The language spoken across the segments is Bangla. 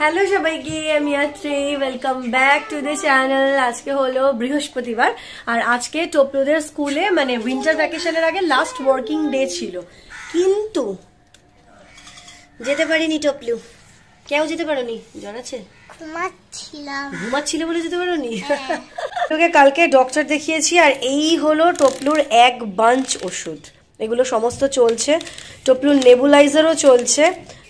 হ্যালো সবাইকে, আমি Atri. Welcome back to the channel. আজকে হলো বৃহস্পতিবার আর আজকে টপলুদের স্কুলে মানে উইন্টার ভ্যাকেশনের আগে লাস্ট ওয়ার্কিং ডে ছিল, কিন্তু যেতে পারিনি টপলু। কেউ যেতে পারোনি? জ্বর আছে? ঘুমাচ্ছিল বলে যেতে পারোনি? তোকে কালকে ডক্টর দেখিয়েছি আর এই হলো টপলুর এক বাঞ্চ ওষুধ। এগুলো সমস্ত চলছে, টপলুর নেবুলাইজারও চলছে।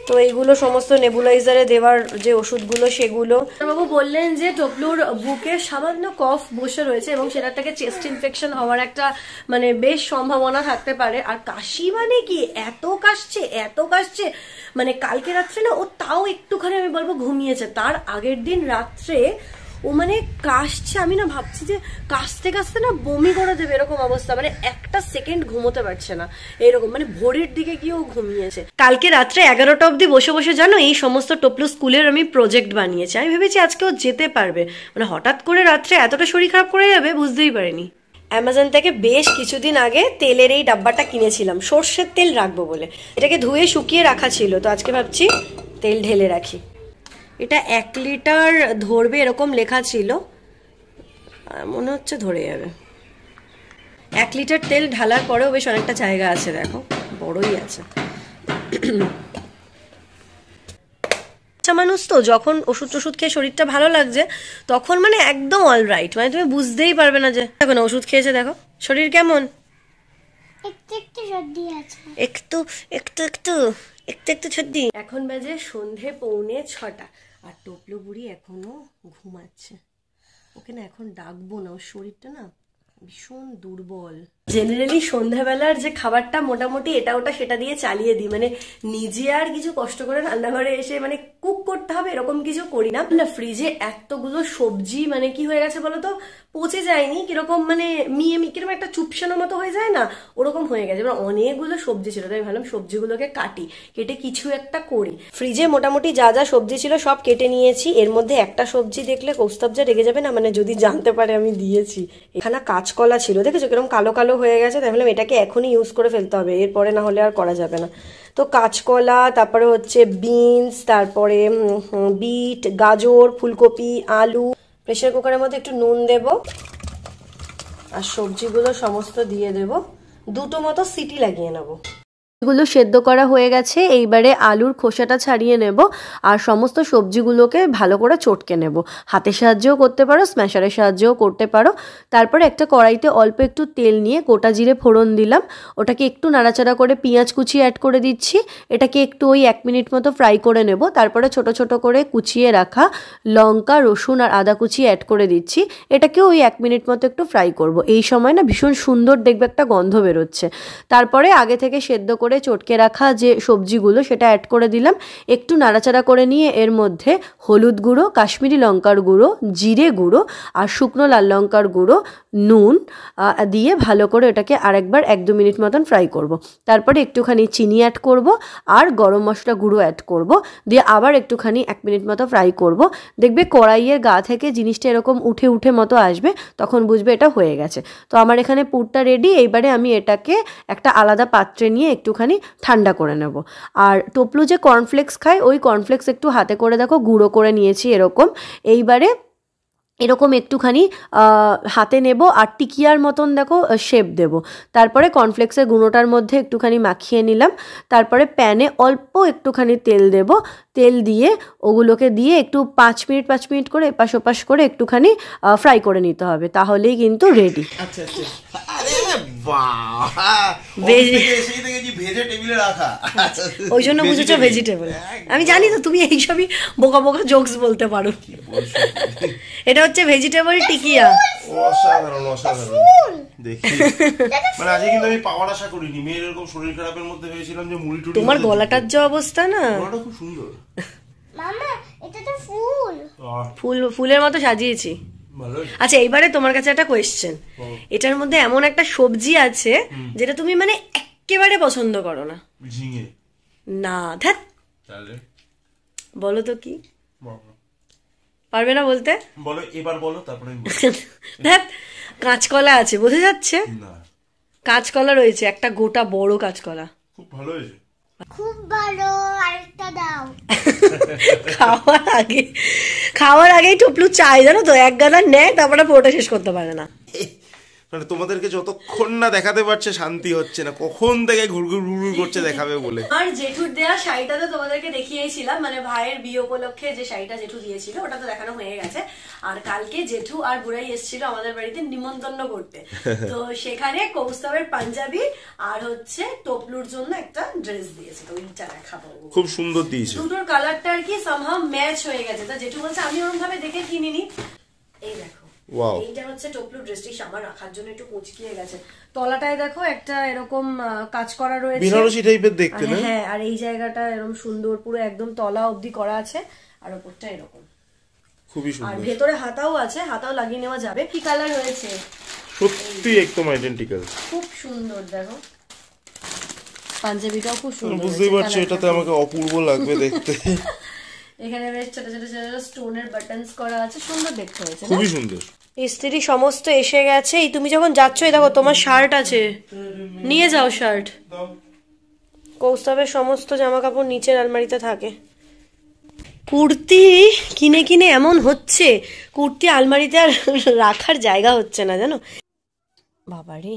তো এইগুলো সমস্ত নেবুলাইজারে দেওয়ার যে ওষুধগুলো সেগুলো। বাবু বললেন যে টপলুর বুকে সামান্য কফ বসে রয়েছে এবং সেটাকে চেস্ট ইনফেকশন হওয়ার একটা মানে বেশ সম্ভাবনা থাকতে পারে। আর কাশি মানে কি, এত কাশছে মানে কালকে রাত্রে না ও তাও একটুখানি আমি বলবো ঘুমিয়েছে, তার আগের দিন রাত্রে ও মানে কাশছে। আমি না ভাবছি যে কাশতে কাশতে না বমি করে দেবে এরকম অবস্থা, মানে একটা সেকেন্ড ঘুমোতে পারছে না এরকম, মানে ভোরের দিকে গিয়েও ঘুমিয়েছে। কালকে রাত্রে 11টা অবধি বসে বসে জানো এই সমস্ত টপলু স্কুলের আমি প্রজেক্ট বানিয়েছি। আমি ভেবেছি আজকে ও যেতে পারবে, মানে হঠাৎ করে রাত্রে এতটা শরীর খারাপ করে যাবে বুঝতেই পারিনি। অ্যামাজন থেকে বেশ কিছুদিন আগে তেলের এই ডাব্বাটা কিনেছিলাম, সর্ষের তেল রাখবো বলে। এটাকে ধুয়ে শুকিয়ে রাখা ছিল, তো আজকে ভাবছি তেল ঢেলে রাখি। এটা 1 লিটার ধরবে এরকম লেখা ছিল, মনে হচ্ছে ধরে যাবে। 1 লিটার তেল ঢালার পরেও বেশ অনেকটা জায়গা আছে, দেখো বড়ই আছে। মানুষ তো যখন ওষুধ খেয়ে শরীরটা ভালো লাগছে তখন মানে একদম অলরাইট, মানে তুমি বুঝতেই পারবে না যে দেখো না ওষুধ খেয়েছে, দেখো শরীর কেমন, একটু সর্দি। এখন বাজে সন্ধে 5:45 আর টপলু বুড়ি এখনো ঘুমাচ্ছে। ওকে না এখন ডাকবো না, ওর শরীরটা না ভীষণ দুর্বল। জেনারেলি সন্ধ্যাবেলার যে খাবারটা মোটামুটি এটা ওটা সেটা দিয়ে চালিয়ে দিই, মানে নিজে আর কিছু কষ্ট করে রান্নাঘরে এসে মানে কুক করতে হবে এরকম কিছু করি না। ফ্রিজে এতগুলো সবজি মানে কি হয়ে গেছে বলতো, পচে যায়নি, কিরকম মানে কিরকম একটা চুপসানো মতো হয়ে যায় না, ওরকম হয়ে গেছে। এবার অনেকগুলো সবজি ছিল, তাই ভাবলাম সবজিগুলোকে কেটে কিছু একটা করি। ফ্রিজে মোটামুটি যা যা সবজি ছিল সব কেটে নিয়েছি। এর মধ্যে একটা সবজি দেখলে কৌস্তব যা রেগে যাবে না, মানে যদি জানতে পারে আমি দিয়েছি। এখানে কাঁচকলা ছিল, দেখেছো কিরকম কালো কালো হয়ে গেছে, তাই ভাবলাম এটাকে এখনই ইউজ করে ফেলতে হবে, এরপরে না হলে আর করা যাবে না। তো কাঁচকলা, তারপরে হচ্ছে বিনস, তারপরে বিট, গাজর, ফুলকপি, আলু। প্রেসার কুকারের মধ্যে একটু নুন দেব আর সবজিগুলো সমস্ত দিয়ে দেব, 2টো মতো সিটি লাগিয়ে নেবো। এগুলো সেদ্ধ করা হয়ে গেছে, এইবারে আলুর খোসাটা ছাড়িয়ে নেব আর সমস্ত সবজিগুলোকে ভালো করে চটকে নেব। হাতের সাহায্যেও করতে পারো, স্ম্যাশারের সাহায্যেও করতে পারো। তারপরে একটা কড়াইতে অল্প একটু তেল নিয়ে গোটা জিরে ফোড়ন দিলাম, ওটাকে একটু নাড়াচাড়া করে পেঁয়াজ কুচি অ্যাড করে দিচ্ছি। এটাকে একটু ওই 1 মিনিট মতো ফ্রাই করে নেব। তারপরে ছোট ছোট করে কুচিয়ে রাখা লঙ্কা, রসুন আর আদা কুচি অ্যাড করে দিচ্ছি। এটাকেও ওই 1 মিনিট মতো একটু ফ্রাই করব। এই সময় না ভীষণ সুন্দর দেখবে একটা গন্ধ বেরোচ্ছে। তারপরে আগে থেকে সেদ্ধ করে চটকে রাখা যে সবজিগুলো সেটা অ্যাড করে দিলাম। একটু নাড়াচাড়া করে নিয়ে এর মধ্যে হলুদ গুঁড়ো, কাশ্মীরি লঙ্কার গুঁড়ো, জিরে গুঁড়ো আর শুকনো লাল লঙ্কার গুঁড়ো, নুন দিয়ে ভালো করে এটাকে আরেকবার 1-2 মিনিট মতন ফ্রাই করব। তারপরে একটুখানি চিনি অ্যাড করব আর গরম মশলা গুঁড়ো অ্যাড করব, দিয়ে আবার একটুখানি 1 মিনিট মতো ফ্রাই করব। দেখবে কড়াইয়ের গা থেকে জিনিসটা এরকম উঠে উঠে মতো আসবে, তখন বুঝবে এটা হয়ে গেছে। তো আমার এখানে পুরটা রেডি। এইবারে আমি এটাকে একটা আলাদা পাত্রে নিয়ে একটুখানি ঠান্ডা করে নেব। আর টপলু যে কর্নফ্লেক্স খায় ওই কর্নফ্লেক্স একটু হাতে করে দেখো গুঁড়ো করে নিয়েছি এরকম। এইবারে এরকম একটুখানি হাতে নেব আর টিকিয়ার মতন দেখো শেপ দেব। তারপরে কর্নফ্লেক্সের গুঁড়োটার মধ্যে একটুখানি মাখিয়ে নিলাম। তারপরে প্যানে অল্প একটুখানি তেল দেব, তেল দিয়ে ওগুলোকে দিয়ে একটু 5 মিনিট করে এপাশ ওপাশ করে একটুখানি ফ্রাই করে নিতে হবে, তাহলেই কিন্তু রেডি। ওই জন্য বুঝেছো ভেজিটেবল। আমি জানি তো তুমি এইসবই বোকা বোকা জোকস বলতে পারো। এটা হচ্ছে ভেজিটেবল টিকিয়া। অসাধারণ অসাধারণ। দেখি মানে আজকে কিন্তু আমি পাওয়ার আশা করিনি। মেয়ের এরকম শরীর খারাপের মধ্যে ভেবেছিলাম যে মুড়ি টুড়ি। তোমার গলাটার যে অবস্থা না, গলাটা খুব সুন্দর। মামা এটা তো ফুল, ফুলের মতো সাজিয়েছি। আচ্ছা এইবারে তোমার কাছে একটা কোয়েশ্চেন। এটার মধ্যে এমন একটা সবজি আছে যেটা তুমি মানে একেবারে পছন্দ করো না। ঝিঙে না, ধ্যাৎ। তাহলে বলো তো কি? পারবে না বলতে? বলো এবার, বলো তারপরে। ধ্যাৎ, কাঁচকলা আছে, বোঝা যাচ্ছে? না, কাঁচকলা রয়েছে, একটা গোটা বড় কাঁচকলা। খুব ভালো হয়েছে। খুব ভালো, আরেকটা দাও। খাওয়ার আগেই টপলু চাই, জানো তো, এক গাদা নেয় তারপরে পুরোটা শেষ করতে পারে না। মানে তোমাদেরকে যতক্ষণ না দেখাতে পারছে শান্তি হচ্ছে না, কখন থেকে ঘুরঘুর ঘুরঘুর করছে দেখাবে বলে। আর জেঠুর দেয়া শাড়িটা তো তোমাদেরকে দেখিয়েছিলাম, মানে ভাইয়ের বিয়ে উপলক্ষে যে শাড়িটা জেঠু দিয়েছিল ওটা তো দেখানো হয়ে গেছে। আর কালকে জেঠু আর বুড়াই এসেছিল আমাদের বাড়িতে নিমন্ত্রণ করতে, তো সেখানে কৌস্তবের পাঞ্জাবি আর হচ্ছে টপলুর জন্য একটা ড্রেস দিয়েছে, তো ওইটা দেখাবো। খুব সুন্দর দিয়েছে, দুটোর কালারটা আর কি সামহাউ ম্যাচ হয়ে গেছে। তো জেঠু বলছে আমি ওরকম ভাবে দেখে কিনিনি। এই দেখো, এইটা হচ্ছে টপলু ড্রেসটি আমার রাখার জন্য একটু কুচকিয়ে গেছে। তলাটায় দেখো একটা এরকম কাজ করা রয়েছে, বেনারসি টাইপের দেখতে না? হ্যাঁ, আর এই জায়গাটা এরকম সুন্দর পুরো একদম তলা অবধি করা আছে, আর উপরটা এরকম খুবই আর সুন্দর। ভেতরে হাতাও আছে, হাতাও লাগিয়ে নেওয়া যাবে। কি কালার হয়েছে, সত্যি একদম আইডেন্টিক্যাল, খুব সুন্দর। দেখো পাঞ্জাবিটাও খুব সুন্দর, বুঝতেই পারছি এটাতে আমাকে অপূর্ব লাগবে দেখতে। এখানে বেশ ছোট ছোট ছোট স্টোনের বাটনস করা আছে, সুন্দর দেখতে হয়েছে, খুবই সুন্দর। ইস্ত্রি সমস্ত এসে গেছে। এই তুমি যখন যাচ্ছ, এই দেখো তোমার শার্ট আছে, নিয়ে যাও শার্ট। কৌস্তবের সমস্ত জামা কাপড় নিচের আলমারিতে থাকে। কুর্তি কিনে কিনে এমন হচ্ছে, কুর্তি আলমারিতে আর রাখার জায়গা হচ্ছে না, জানো। বাবারে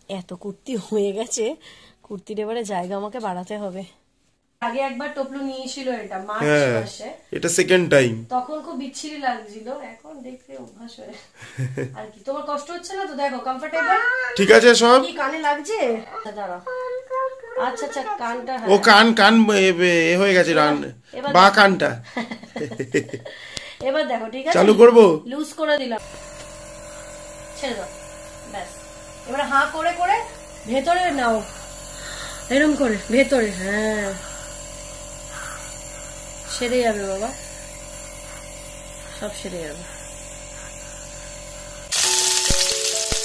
এত কুর্তি হয়ে গেছে, কুর্তির এবারে জায়গা আমাকে বাড়াতে হবে। আগে একবার টপলু নিয়েছিল এটা মার্চ মাসে, এটা সেকেন্ড টাইম, তখন খুব বিচ্ছিরি লাগছিল, এখন দেখতে অভ্যাস হয়ে আর কি। তোমার কষ্ট হচ্ছে না তো? দেখো কমফোর্টেবল ঠিক আছে সব। কি কানে লাগছে? দাঁড়াও, আচ্ছা আচ্ছা, কানটা ও কান কান এ হয়ে গেছে, বা কানটা। এবার দেখো, ঠিক আছে, চালু করবো, লুজ করে দিলাম, ছেড়ে দাও, ব্যাস। এবার হাঁ করে করে ভেতরে নাও, এরকম করে ভেতরে, হ্যাঁ, সেরে যাবে বাবা, সব সেরে যাবে।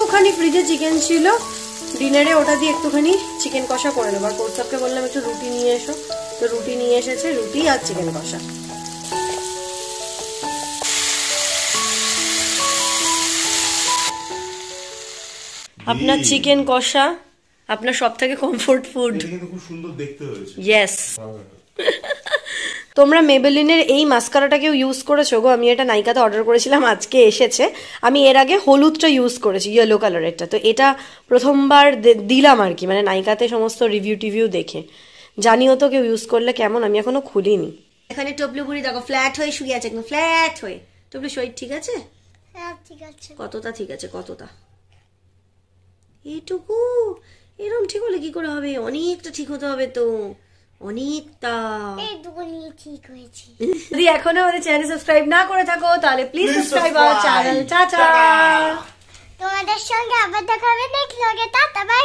ওখানে ফ্রিজে চিকেন ছিল, ডিনারে ওটা দিয়ে একটুখানি চিকেন কষা করে নেবো। আর কৌস্তবকে বললাম একটু রুটি নিয়ে এসো, তো রুটি নিয়ে এসেছে, রুটি আর চিকেন কষা। আপনার চিকেন কষা আপনার সব থেকে কমফোর্ট ফুড। খুব সুন্দর দেখতে হয়েছে। ইয়েস। তোমরা মেবেলিনের এই মাস্কারাটাকেও ইউজ করেছো গো? আমি এটা নাইকাতে অর্ডার করেছিলাম, আজকে এসেছে। আমি এর আগে হলুদটা ইউজ করেছি, ইয়েলো কালারেরটা, তো এটা প্রথমবার দিলাম আর কি, মানে নাইকাতে সমস্ত রিভিউ দেখে। জানিও তো কেউ ইউজ করলে কেমন, আমি এখনো খুলিনি। এখানে টপলু বুড়ি দেখো ফ্ল্যাট হয়ে শুয়ে আছে, একদম ফ্ল্যাট হয়ে। টপলু শরীর ঠিক আছে? হ্যাঁ ঠিক আছে। কতটা ঠিক আছে? কতটা? এইটুকু? এরকম ঠিক হলে কি করে হবে? অনেকটা ঠিক হতে হবে তো, অনেকটা। এইটুকুনি ঠিক হয়েছে। যদি এখনো আমাদের চ্যানেল সাবস্ক্রাইব না করে থাকো তাহলে please subscribe our channel. Tata. তোমাদের সঙ্গে আবার দেখা হবে নেক্সট ব্লগে। টাটা।